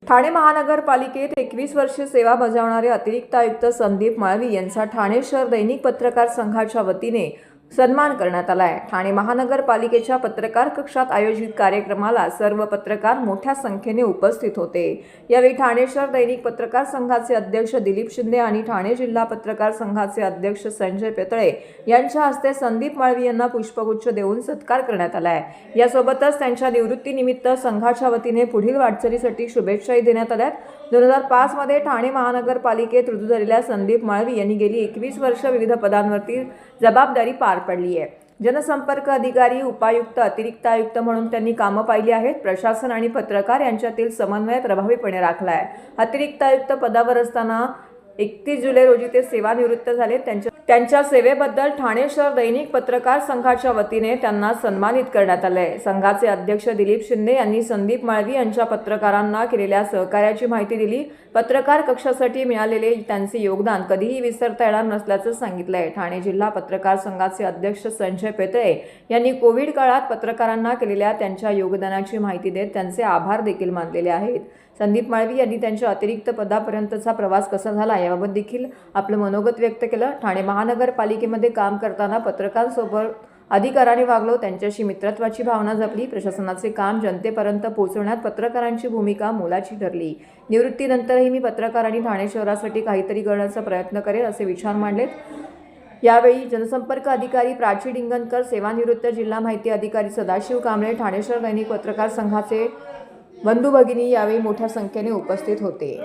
ठाणे महानगरपालिकेत 21 वर्षे सेवा बजावणारे अतिरिक्त आयुक्त संदीप माळवी यांचा ठाणे शहर दैनिक पत्रकार संघाच्या वतीने सन्मान करण्यात आला आहे। ठाणे महानगरपालिकेच्या पत्रकार कक्षात आयोजित कार्यक्रमाला सर्व पत्रकार मोठ्या संख्येने उपस्थित होते। यावेळी ठाणे शहर दैनिक पत्रकार संघाचे अध्यक्ष दिलीप शिंदे आणि ठाणे जिल्हा पत्रकार संघाचे अध्यक्ष संजय पेतळे यांच्या हस्ते संदीप माळवी यांना पुष्पगुच्छ देऊन सत्कार करण्यात आला आहे। यासोबतच त्यांच्या निवृत्तीनिमित्त संघाच्या वतीने पुढील वाटचालीसाठी शुभेच्छाही देण्यात आल्या। 2005 मध्ये ठाणे महानगरपालिकेत रुजू झालेल्या संदीप माळवी यांनी गेली 21 वर्ष विविध पदांवरती जबाबदारी पार पडली आहे। जनसंपर्क अधिकारी, उपायुक्त, अतिरिक्त आयुक्त म्हणून त्यांनी कामं पाहिली आहेत। प्रशासन आणि पत्रकार यांच्यातील समन्वय प्रभावीपणे राखला आहे। अतिरिक्त आयुक्त पदावर असताना 31 जुलै रोजी ते सेवानिवृत्त झाले। त्यांच्या सेवेबद्दल ठाणे शहर दैनिक पत्रकार संघाच्या वतीने त्यांना सन्मानित करण्यात आले। संघाचे अध्यक्ष दिलीप शिंदे यांनी संदीप माळवी यांच्या पत्रकारांना केलेल्या सहकार्याची माहिती दिली। पत्रकार कक्षासाठी मिळालेले त्यांचे योगदान कधीही विसरता येणार नसल्याचं सांगितलंय। ठाणे जिल्हा पत्रकार संघाचे अध्यक्ष संजय पेतळे यांनी कोविड काळात पत्रकारांना केलेल्या त्यांच्या योगदानाची माहिती देत त्यांचे आभार देखील मानलेले आहेत। संदीप माळवी यांनी त्यांच्या अतिरिक्त पदापर्यंतचा प्रवास कसा झाला याबाबत देखील आपलं मनोगत व्यक्त केलं। ठाणे महानगरपालिकेमध्ये काम करताना पत्रकारांसोबत अधिकाराने वागलो, त्यांच्याशी मित्रत्वाची भावना जपली। प्रशासनाचे काम जनतेपर्यंत पोहोचवण्यात पत्रकारांची भूमिका मोलाची ठरली। निवृत्तीनंतरही मी पत्रकार आणि ठाणे शहरासाठी काहीतरी करण्याचा प्रयत्न करेल असे विचार मांडलेत। यावेळी जनसंपर्क अधिकारी प्राची डिंगनकर, सेवानिवृत्त जिल्हा माहिती अधिकारी सदाशिव कांबळे, ठाणे शहर दैनिक पत्रकार संघाचे बंधू भगिनी यावेळी मोठ्या संख्येने उपस्थित होते।